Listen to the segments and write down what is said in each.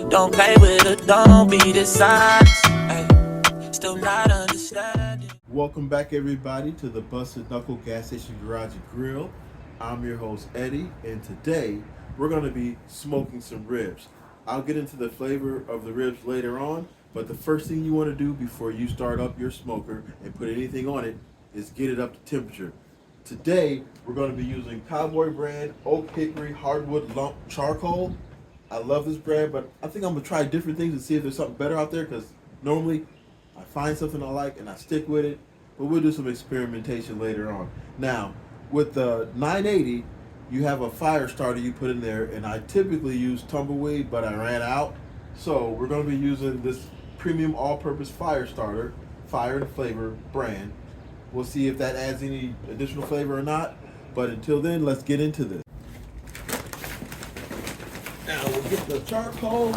Don't play with it, don't be dishonest. Ay, still not understanding. Welcome back, everybody, to the Busted Knuckle Gas Station Garage and Grill. I'm your host, Eddie, and today we're going to be smoking some ribs. I'll get into the flavor of the ribs later on, but the first thing you want to do before you start up your smoker and put anything on it is get it up to temperature. Today, we're going to be using Cowboy brand Oak Hickory Hardwood Lump Charcoal. I love this brand, but I think I'm going to try different things and see if there's something better out there, because normally I find something I like and I stick with it, but we'll do some experimentation later on. Now, with the 980, you have a fire starter you put in there, and I typically use tumbleweed, but I ran out. So we're going to be using this premium all-purpose fire starter, Fire and Flavor brand. We'll see if that adds any additional flavor or not, but until then, let's get into this. Now we'll get the charcoal,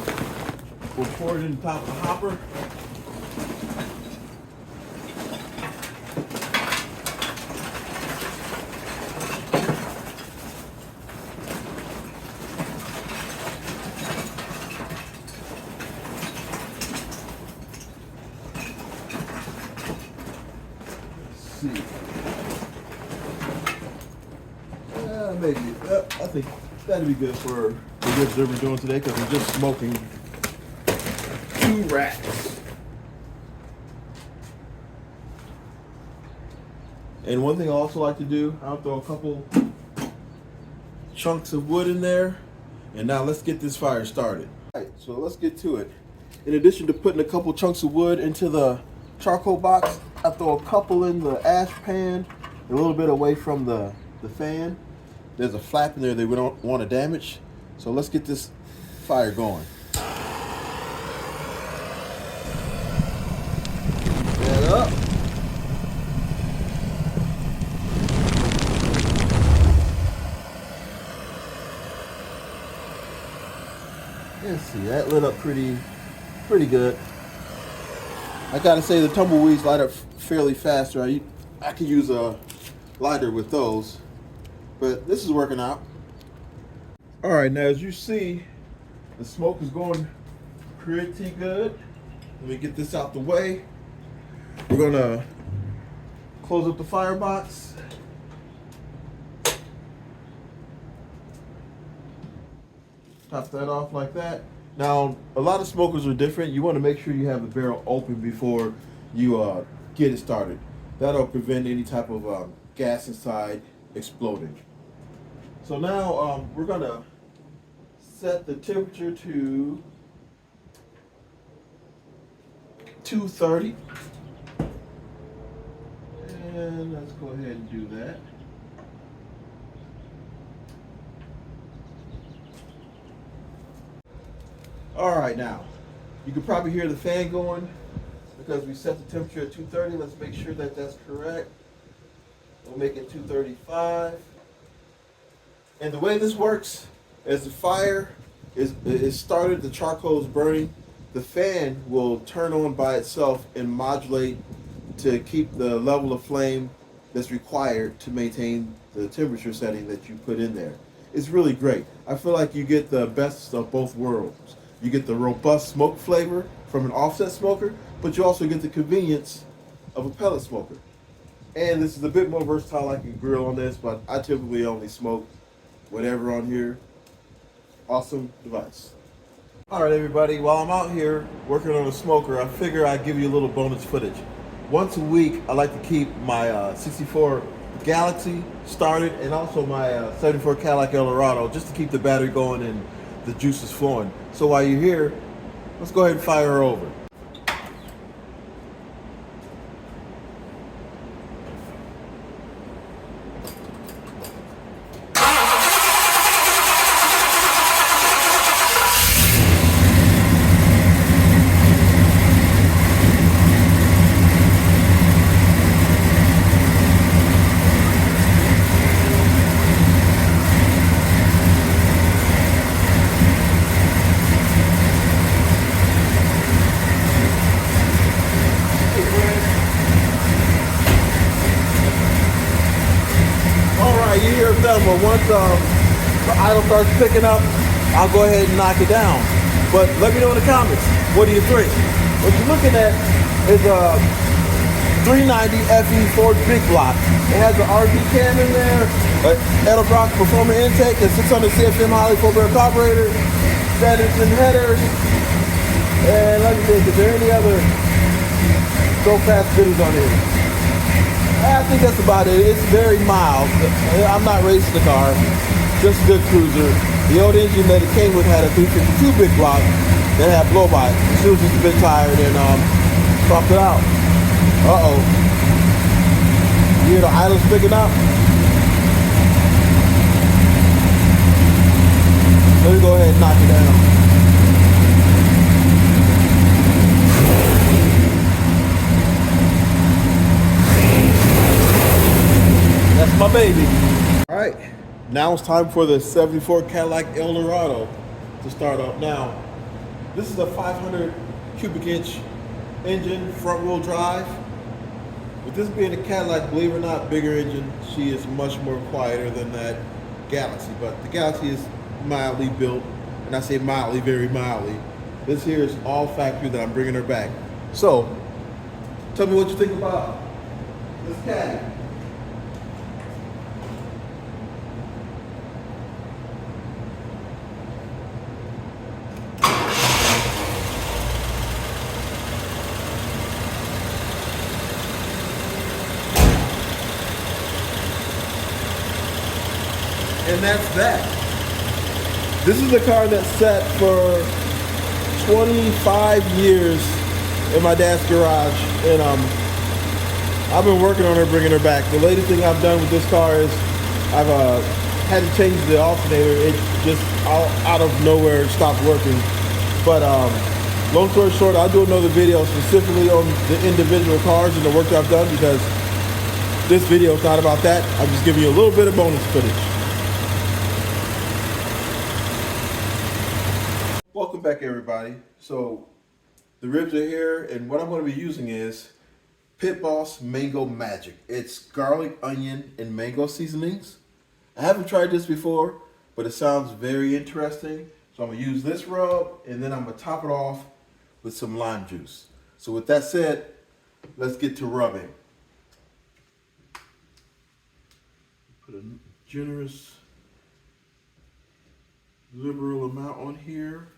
we'll pour it in the top of the hopper. See. Maybe. I think that'd be good for the ribs that we're doing today, because we're just smoking 2 racks. And one thing I also like to do, I'll throw a couple chunks of wood in there. And now let's get this fire started. All right, so let's get to it. In addition to putting a couple chunks of wood into the charcoal box, I throw a couple in the ash pan, a little bit away from the fan. There's a flap in there that we don't want to damage. So let's get this fire going. Get that up. Let's see, that lit up pretty good. I gotta say, the tumbleweeds light up fairly faster. I could use a lighter with those, but this is working out. All right, now as you see, the smoke is going pretty good. Let me get this out the way. We're gonna close up the firebox. Top that off like that. Now, a lot of smokers are different. You want to make sure you have the barrel open before you get it started. That'll prevent any type of gas inside exploding. So now we're going to set the temperature to 230. And let's go ahead and do that. All right, now you can probably hear the fan going because we set the temperature at 230. Let's make sure that that's correct. We'll make it 235. And the way this works, as the fire is started, the charcoal is burning, the fan will turn on by itself and modulate to keep the level of flame that's required to maintain the temperature setting that you put in there. It's really great. I feel like you get the best of both worlds. You get the robust smoke flavor from an offset smoker, but you also get the convenience of a pellet smoker. And this is a bit more versatile. I can grill on this, but I typically only smoke whatever on here. Awesome device. All right, everybody, while I'm out here working on a smoker, I figure I'd give you a little bonus footage. Once a week, I like to keep my 64 Galaxy started, and also my 74 Cadillac Eldorado, just to keep the battery going and the juices flowing. So while you're here, let's go ahead and fire her over. But the idle starts picking up, I'll go ahead and knock it down. But let me know in the comments, what do you think? What you're looking at is a 390 FE Ford big block. It has an RV cam in there, an Edelbrock Performer intake, a 600 CFM Holly 4-barrel carburetor, Sanderson headers, and let me think, is there any other go fast videos on here? I think that's about it. It's very mild. I'm not racing the car, just a good cruiser. The old engine that it came with had a 352 big block that had blow by. She was just a bit tired and swapped it out. Uh-oh. You hear the idles picking up? Let me go ahead and knock it down. That's my baby. All right, now it's time for the 74 Cadillac Eldorado to start up. Now, this is a 500 cubic inch engine, front wheel drive. With this being a Cadillac, believe it or not, bigger engine, she is much more quieter than that Galaxy. But the Galaxy is mildly built, and I say mildly, very mildly. This here is all factory that I'm bringing her back. So, tell me what you think about this Caddy. And that's that. This is a car that sat for 25 years in my dad's garage, and I've been working on her, bringing her back. The latest thing I've done with this car is I've had to change the alternator. It just out of nowhere stopped working. But long story short, I'll do another video specifically on the individual cars and the work I've done, because this video is not about that. I'm just giving you a little bit of bonus footage. Welcome back, everybody. So the ribs are here, and what I'm going to be using is Pit Boss Mango Magic. It's garlic, onion, and mango seasonings. I haven't tried this before, but it sounds very interesting. So I'm going to use this rub, and then I'm going to top it off with some lime juice. So with that said, let's get to rubbing. Put a generous, liberal amount on here.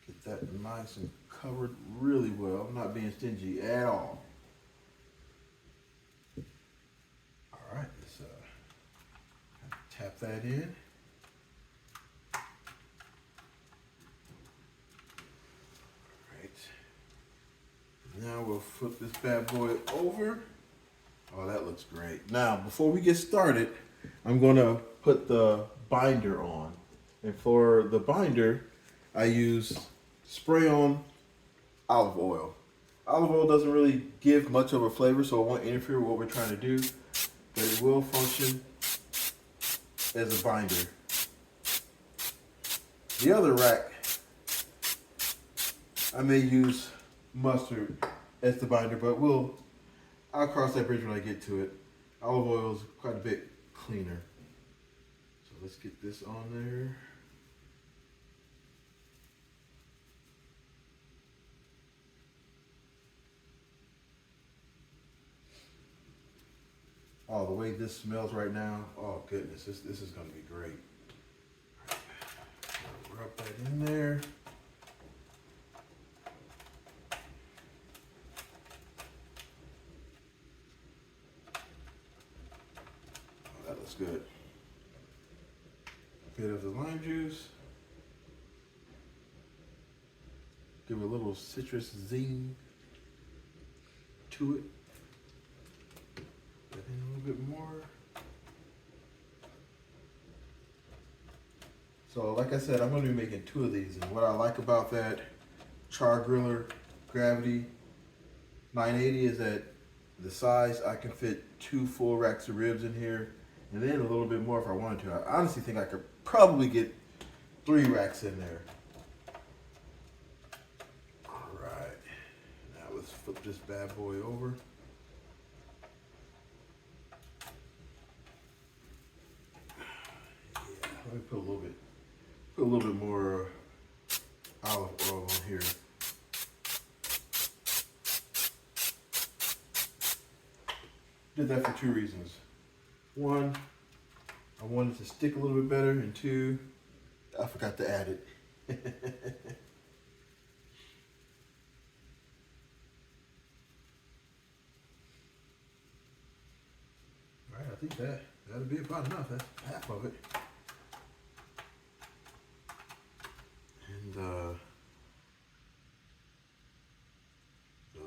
Get that nice and covered really well. I'm not being stingy at all. All right, let's tap that in. All right. Now we'll flip this bad boy over. Oh, that looks great. Now, before we get started, I'm gonna put the binder on. And for the binder, I use spray on olive oil. Olive oil doesn't really give much of a flavor, so it won't interfere with what we're trying to do, but it will function as a binder. The other rack, I may use mustard as the binder, but I'll cross that bridge when I get to it. Olive oil is quite a bit cleaner. So let's get this on there. Oh, the way this smells right now, oh goodness, this is gonna be great. Rub that in there. Oh, that looks good. A bit of the lime juice. Give it a little citrus zing to it. Put in a little bit more. So like I said, I'm going to be making 2 of these, and what I like about that Char Griller Gravity 980 is that the size, I can fit 2 full racks of ribs in here, and then a little bit more if I wanted to. I honestly think I could probably get 3 racks in there. All right, now let's flip this bad boy over. me put a little bit more olive oil on here. Did that for two reasons. One, I wanted to stick a little bit better, and two, I forgot to add it. All right, I think that'll be about enough. That's half of it. And the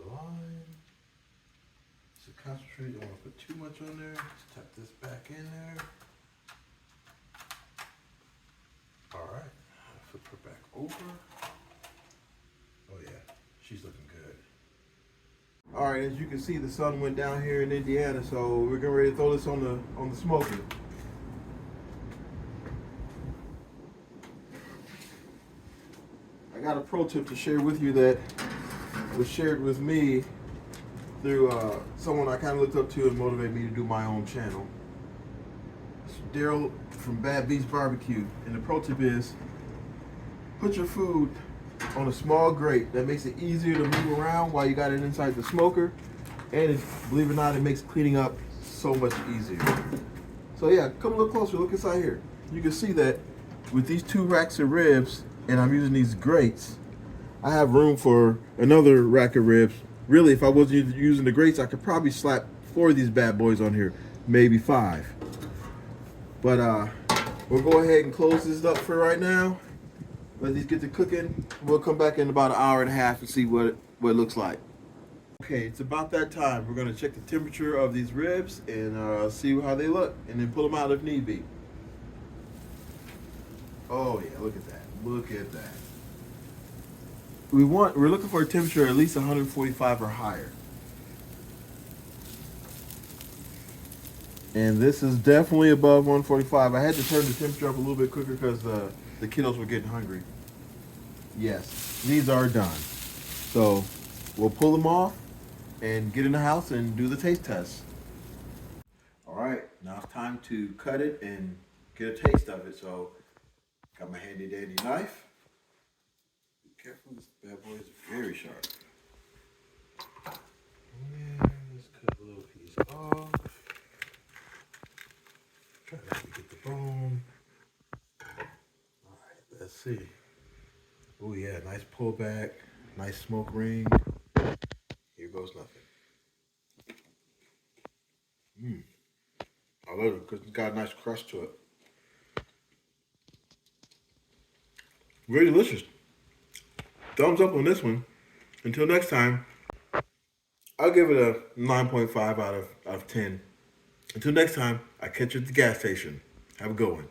lime. So concentrate. Don't want to put too much on there. Let's tuck this back in there. All right. Flip her back over. Oh yeah, she's looking good. All right, as you can see, the sun went down here in Indiana, so we're getting ready to throw this on the smoker. I got a pro tip to share with you that was shared with me through someone I kind of looked up to and motivated me to do my own channel. It's Daryl from Bad Beast Barbecue, and the pro tip is put your food on a small grate. That makes it easier to move around while you got it inside the smoker, and believe it or not, it makes cleaning up so much easier. So yeah, come a little closer, look inside here. You can see that with these 2 racks of ribs, and I'm using these grates, I have room for another rack of ribs. Really, if I wasn't using the grates, I could probably slap 4 of these bad boys on here, maybe 5. But we'll go ahead and close this up for right now. Let these get to cooking. We'll come back in about an hour and a half and see what it looks like. Okay, it's about that time. We're gonna check the temperature of these ribs and see how they look, and then pull them out if need be. Oh yeah, look at that. Look at that. We're looking for a temperature at least 145 or higher. And this is definitely above 145. I had to turn the temperature up a little bit quicker because the kiddos were getting hungry. Yes, these are done. So we'll pull them off and get in the house and do the taste test. All right, now it's time to cut it and get a taste of it. So got my handy dandy knife. Be careful, this bad boy is very sharp. And let's cut a little piece off. Try not to get the bone. All right, let's see. Oh yeah, nice pullback, nice smoke ring. Here goes nothing. I love it because it's got a nice crust to it. Very delicious. Thumbs up on this one. Until next time, I'll give it a 9.5 out of 10. Until next time, I catch you at the gas station. Have a good one.